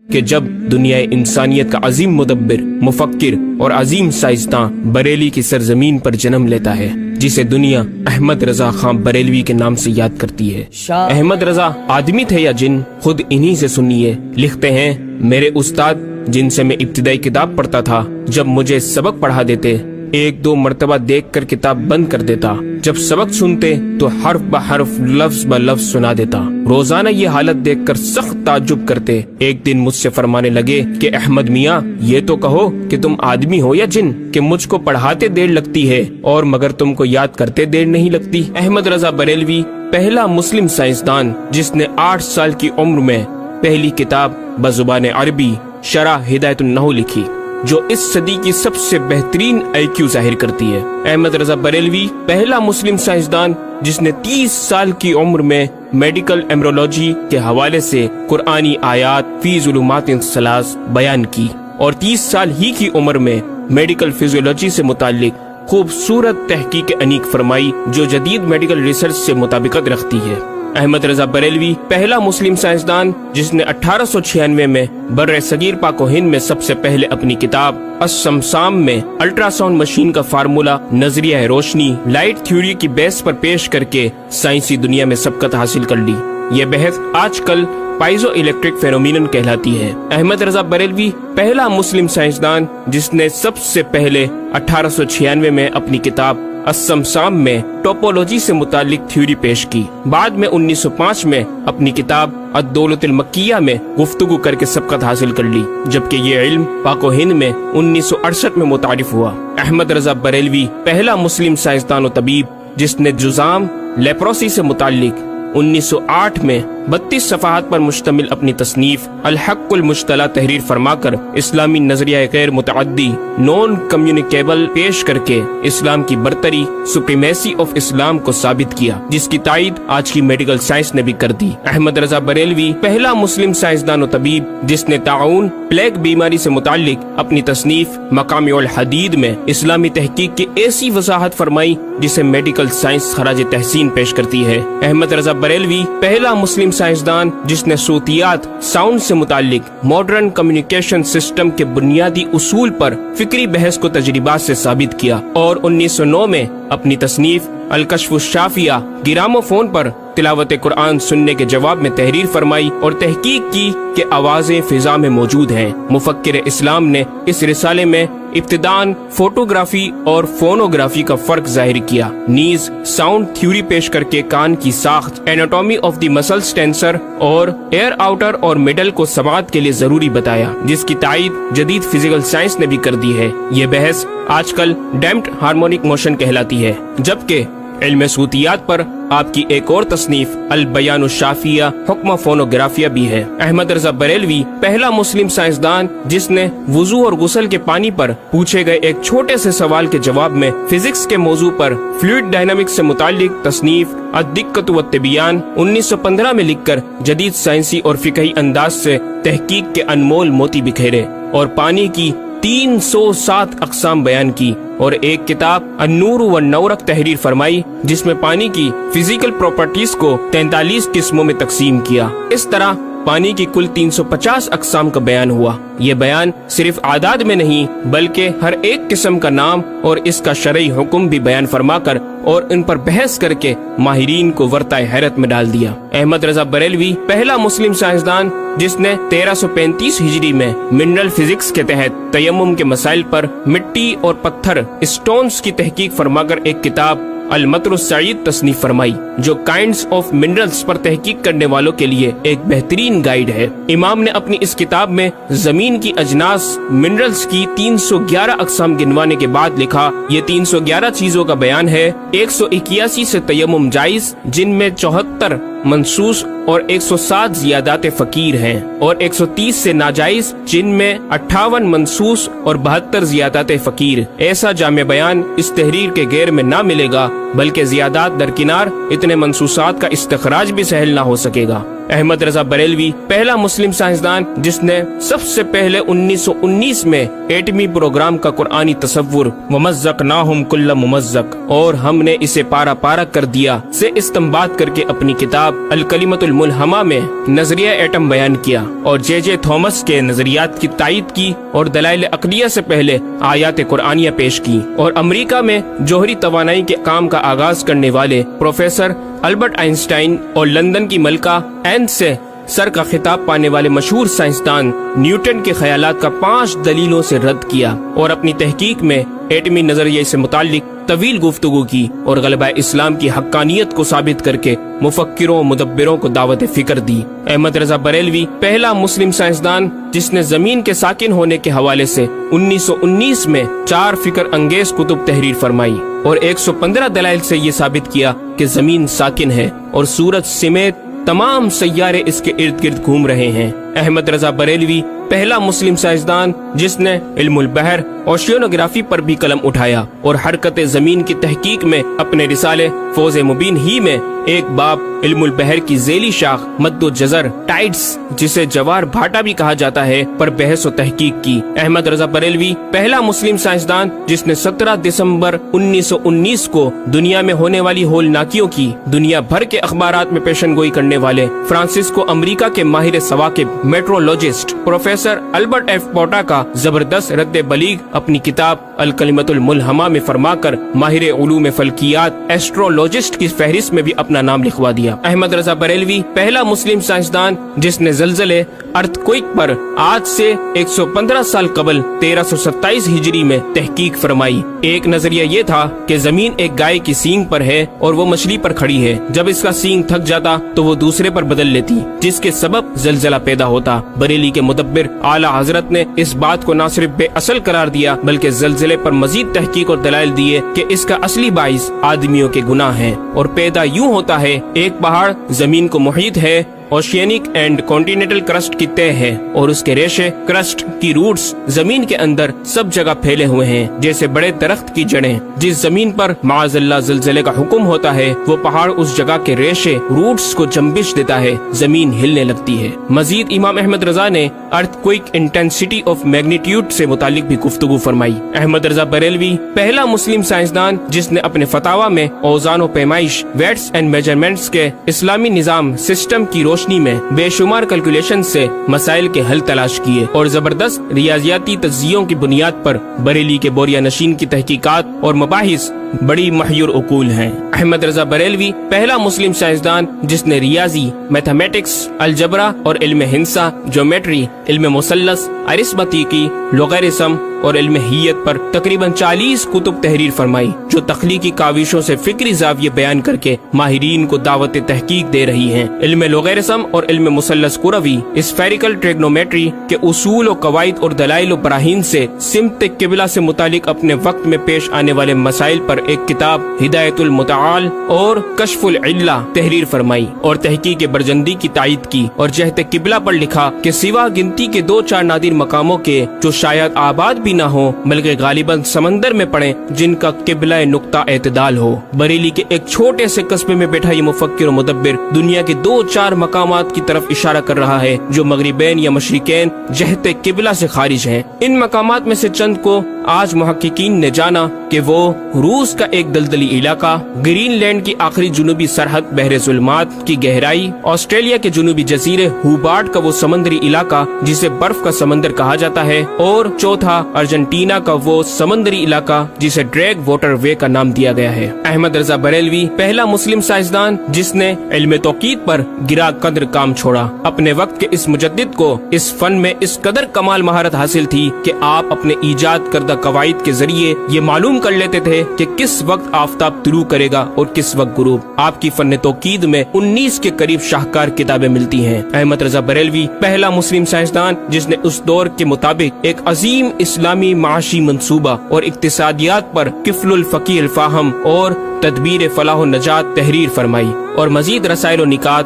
کہ جب دنیا انسانیت کا عظیم مدبر، مفکر اور عظیم سائنسداں بریلی کی سرزمین پر جنم لیتا ہے، جسے دنیا احمد رضا خان بریلوی کے نام سے یاد کرتی ہے۔ احمد رضا آدمی تھے یا جن؟ خود انہی سے سنیے۔ لکھتے ہیں، میرے استاد جن سے میں ابتدائی کتاب پڑھتا تھا، جب مجھے سبق پڑھا دیتے، ایک دو مرتبہ دیکھ کر کتاب بند کر دیتا، جب سبق سنتے تو حرف بحرف لفظ بلفظ سنا دیتا۔ روزانہ یہ حالت دیکھ کر سخت تعجب کرتے۔ ایک دن مجھ سے فرمانے لگے کہ احمد میاں، یہ تو کہو کہ تم آدمی ہو یا جن، کہ مجھ کو پڑھاتے دیر لگتی ہے اور مگر تم کو یاد کرتے دیر نہیں لگتی۔ احمد رضا بریلوی پہلا مسلم سائنسدان جس نے 8 سال کی عمر میں پہلی کتاب بزبان عربی شرح ہدایت النحو لکھی، جو اس صدی کی سب سے بہترین IQ ظاہر کرتی ہے۔ احمد رضا بریلوی پہلا مسلم سائنسدان جس نے 30 سال کی عمر میں میڈیکل ایمرولوجی کے حوالے سے قرآنی آیات فی ظلمات ثلاث بیان کی، اور 30 سال ہی کی عمر میں میڈیکل فزیولوجی سے متعلق خوبصورت تحقیق انیق فرمائی، جو جدید میڈیکل ریسرچ سے مطابقت رکھتی ہے۔ احمد رضا بریلوی پہلا مسلم سائنسدان جس نے 1896 میں بر صغیر پاک و ہند میں سب سے پہلے اپنی کتاب السمسام میں الٹرا ساؤنڈ مشین کا فارمولا نظریہ روشنی لائٹ تھیوری کی بیس پر پیش کر کے سائنسی دنیا میں سبقت حاصل کر لی۔ یہ بحث آج کل پائزو الیکٹرک فینومینن کہلاتی ہے۔ احمد رضا بریلوی پہلا مسلم سائنسدان جس نے سب سے پہلے 1896 میں اپنی کتاب السمسام میں ٹوپولوجی سے متعلق تھیوری پیش کی۔ بعد میں 1905 میں اپنی کتاب الدولۃ المکیہ میں گفتگو کر کے سبقت حاصل کر لی، جبکہ یہ علم پاک و ہند میں 1968 میں متعارف ہوا۔ احمد رضا بریلوی پہلا مسلم سائنسدان و طبیب جس نے جزام لیپروسی سے متعلق 1908 میں 32 صفحات پر مشتمل اپنی تصنیف الحق المجتلی تحریر فرما کر اسلامی نظریہ غیر متعدی نون کمیونیکیبل پیش کر کے اسلام کی برتری سپریمیسی آف اسلام کو ثابت کیا، جس کی تائید آج کی میڈیکل سائنس نے بھی کر دی۔ احمد رضا بریلوی پہلا مسلم سائنسدان و طبیب جس نے طاعون پلیگ بیماری سے متعلق اپنی تصنیف مقامع الحدید میں اسلامی تحقیق کی ایسی وضاحت فرمائی جسے میڈیکل سائنس خراج تحسین پیش کرتی ہے۔ احمد رضا بریلوی پہلا مسلم سائنسدان جس نے صوتیات ساؤنڈ سے متعلق ماڈرن کمیونیکیشن سسٹم کے بنیادی اصول پر فکری بحث کو تجربات سے ثابت کیا، اور 1909 میں اپنی تصنیف الکشف الشافیہ گرامو فون پر تلاوت قرآن سننے کے جواب میں تحریر فرمائی اور تحقیق کی کہ آوازیں فضا میں موجود ہیں۔ مفکر اسلام نے اس رسالے میں ابتداً فوٹوگرافی اور فونوگرافی کا فرق ظاہر کیا، نیز ساؤنڈ تھیوری پیش کر کے کان کی ساخت anatomy of the muscles tensor اور ایئر آؤٹر اور مڈل کو سماعت کے لیے ضروری بتایا، جس کی تائید جدید فزیکل سائنس نے بھی کر دی ہے۔ یہ بحث آج کل ڈیمپڈ ہارمونک موشن کہلاتی ہے، جبکہ علم صوتیات پر آپ کی ایک اور تصنیف البیان الشافیہ حکم فونوگرافیہ بھی ہے۔ احمد رضا بریلوی پہلا مسلم سائنسدان جس نے وضو اور غسل کے پانی پر پوچھے گئے ایک چھوٹے سے سوال کے جواب میں فزکس کے موضوع پر فلوئڈ ڈائنامکس سے متعلق تصنیف الدقۃ والتبیان 1915 میں لکھ کر جدید سائنسی اور فقہی انداز سے تحقیق کے انمول موتی بکھیرے، اور پانی کی 307 اقسام بیان کی، اور ایک کتاب النور والنورق تحریر فرمائی جس میں پانی کی فزیکل پراپرٹیز کو 43 قسموں میں تقسیم کیا۔ اس طرح پانی کی کل 350 اقسام کا بیان ہوا۔ یہ بیان صرف اعداد میں نہیں بلکہ ہر ایک قسم کا نام اور اس کا شرعی حکم بھی بیان فرما کر اور ان پر بحث کر کے ماہرین کو ورطۂ حیرت میں ڈال دیا۔ احمد رضا بریلوی پہلا مسلم سائنسدان جس نے 1335 ہجری میں منرل فزکس کے تحت تیمم کے مسائل پر مٹی اور پتھر اسٹونز کی تحقیق فرما کر ایک کتاب المطر السعید تصنیف فرمائی، جو کائنڈز آف منرلز پر تحقیق کرنے والوں کے لیے ایک بہترین گائیڈ ہے۔ امام نے اپنی اس کتاب میں زمین کی اجناس منرلز کی 311 اقسام گنوانے کے بعد لکھا، یہ 311 چیزوں کا بیان ہے۔ 181 سے تیمم جائز، جن میں 74 منصوص اور 107 زیادات فقیر ہیں، اور 130 سے ناجائز، جن میں 58 منصوص اور 72 زیادات فقیر۔ ایسا جامع بیان اس تحریر کے غیر میں نہ ملے گا بلکہ زیادات درکنار اتنے منصوصات کا استخراج بھی سہل نہ ہو سکے گا۔ احمد رضا بریلوی پہلا مسلم سائنسدان جس نے سب سے پہلے 1919 میں ایٹمی پروگرام کا قرآنی تصور ومزقناہم کل ممزق اور ہم نے اسے پارا پارا کر دیا سے استنباط کر کے اپنی کتاب الکلمۃ الملہمہ میں نظریہ ایٹم بیان کیا اور جے جے تھامس کے نظریات کی تائید کی اور دلائل عقلیہ سے پہلے آیات قرآنیہ پیش کی، اور امریکہ میں جوہری توانائی کے کام کا آغاز کرنے والے پروفیسر البرٹ آئنسٹائن اور لندن کی ملکہ این سے سر کا خطاب پانے والے مشہور سائنسدان نیوٹن کے خیالات کا 5 دلیلوں سے رد کیا اور اپنی تحقیق میں ایٹمی نظریے سے متعلق طویل گفتگو کی اور غلبہ اسلام کی حقانیت کو ثابت کر کے مفکروں و مدبروں کو دعوت فکر دی۔ احمد رضا بریلوی پہلا مسلم سائنسدان جس نے زمین کے ساکن ہونے کے حوالے سے 1919 میں 4 فکر انگیز کتب تحریر فرمائی اور 115 دلائل سے یہ ثابت کیا کہ زمین ساکن ہے اور سورج سمیت تمام سیارے اس کے ارد گرد گھوم رہے ہیں۔ احمد رضا بریلوی پہلا مسلم سائنسدان جس نے علم البحر اوشینوگرافی پر بھی قلم اٹھایا اور حرکت زمین کی تحقیق میں اپنے رسالے فوز مبین ہی میں ایک باب علم البحر کی ذیلی شاخ مد و جزر ٹائڈز جسے جوار بھاٹا بھی کہا جاتا ہے پر بحث و تحقیق کی۔ احمد رضا بریلوی پہلا مسلم سائنسدان جس نے 17 دسمبر 1919 کو دنیا میں ہونے والی ہولناکیوں کی دنیا بھر کے اخبارات میں پیشن گوئی کرنے والے فرانسسکو امریکہ کے ماہر ثواقب میٹرولوجسٹ پروفیسر البرٹ ایف پوٹا کا زبردست رد بلیغ اپنی کتاب الکلمۃ الملہمہ میں فرما کر ماہر علوم فلکیات ایسٹرولوجسٹ کی فہرست میں بھی اپنا نام لکھوا دیا۔ احمد رضا بریلوی پہلا مسلم سائنسدان جس نے زلزلے ارتھ کوئک پر آج سے 115 سال قبل 1327 ہجری میں تحقیق فرمائی۔ ایک نظریہ یہ تھا کہ زمین ایک گائے کی سینگ پر ہے اور وہ مچھلی پر کھڑی ہے، جب اس کا سینگ تھک جاتا تو وہ دوسرے پر بدل لیتی جس کے سبب زلزلہ پیدا ہوتا۔ بریلی کے مدبر اعلی حضرت نے اس بات کو نہ صرف بے اصل قرار دیا بلکہ زلزلے پر مزید تحقیق اور دلائل دیے کہ اس کا اصلی باعث آدمیوں کے گناہ ہیں اور پیدا یوں ہوتا ہے ایک پہاڑ زمین کو محیط ہے، اوشینک اینڈ کانٹیننٹل کرسٹ کی تہ ہے اور اس کے ریشے کرسٹ کی روٹس زمین کے اندر سب جگہ پھیلے ہوئے ہیں جیسے بڑے درخت کی جڑیں۔ جس زمین پر معاذ اللہ زلزلے کا حکم ہوتا ہے وہ پہاڑ اس جگہ کے ریشے روٹس کو جنبش دیتا ہے، زمین ہلنے لگتی ہے۔ مزید امام احمد رضا نے ارتھ کوئک انٹینسٹی آف میگنیٹیوڈ سے متعلق بھی گفتگو فرمائی۔ احمد رضا بریلوی پہلا مسلم سائنسدان جس نے اپنے فتاوی میں اوزان و پیمائش ویٹس اینڈ میجرمنٹس کے اسلامی نظام سسٹم کی روشنی میں بے شمار کیلکولیشن سے مسائل کے حل تلاش کیے اور زبردست ریاضیاتی تجزیوں کی بنیاد پر بریلی کے بوریا نشین کی تحقیقات اور مباحث بڑی محیر عقول ہیں۔ احمد رضا بریلوی پہلا مسلم سائنسدان جس نے ریاضی، میتھمیٹکس، الجبرا اور علم ہندسہ، جیومیٹری، علم مثلث، ارثمیٹکی، لوگارثم اور علم ہیت پر تقریباً 40 کتب تحریر فرمائی جو تخلیقی کاوشوں سے فکری زاویے بیان کر کے ماہرین کو دعوت تحقیق دے رہی ہیں۔ علم لوگارثم اور علم مثلث کروی، اسفیریکل ٹریگنومیٹری کے اصول و قواعد اور دلائل و براہین سے سمت قبلہ سے متعلق اپنے وقت میں پیش آنے والے مسائل پر ایک کتاب ہدایت المتعال اور کشف العلہ تحریر فرمائی اور تحقیق برجندی کی تائید کی اور جہت قبلہ پر لکھا کہ سوا گنتی کے 2-4 نادر مقاموں کے جو شاید آباد بھی نہ ہو بلکہ غالباً سمندر میں پڑے جن کا قبلہ نقطہ اعتدال ہو۔ بریلی کے ایک چھوٹے سے قصبے میں بیٹھا یہ مفکر و مدبر دنیا کے 2-4 مقامات کی طرف اشارہ کر رہا ہے جو مغربین یا مشرقین جہت قبلہ سے خارج ہیں۔ ان مقامات میں سے چند کو آج محققین نے جانا کہ وہ روس کا ایک دلدلی علاقہ، گرین لینڈ کی آخری جنوبی سرحد بحر ظلمات کی گہرائی، آسٹریلیا کے جنوبی جزیرے ہوبارٹ کا وہ سمندری علاقہ جسے برف کا سمندر کہا جاتا ہے، اور چوتھا ارجنٹینا کا وہ سمندری علاقہ جسے ڈریگ واٹر وے کا نام دیا گیا ہے۔ احمد رضا بریلوی پہلا مسلم سائنسدان جس نے علم توقید پر گرا قدر کام چھوڑا۔ اپنے وقت کے اس مجدد کو اس فن میں اس قدر کمال مہارت حاصل تھی کہ آپ اپنے ایجاد کردہ قواعد کے ذریعے یہ معلوم کر لیتے تھے کہ کس وقت آفتاب طلوع کرے گا اور کس وقت غروب۔ آپ کی فن توقید میں 19 کے قریب شاہکار کتابیں ملتی ہیں۔ احمد رضا بریلوی پہلا مسلم سائنسدان جس نے اس دور کے مطابق ایک عظیم اسلامی معاشی منصوبہ اور اقتصادیات پر کفل الفقی الفاہم اور تدبیر فلاح و نجات تحریر فرمائی اور مزید رسائل و نکات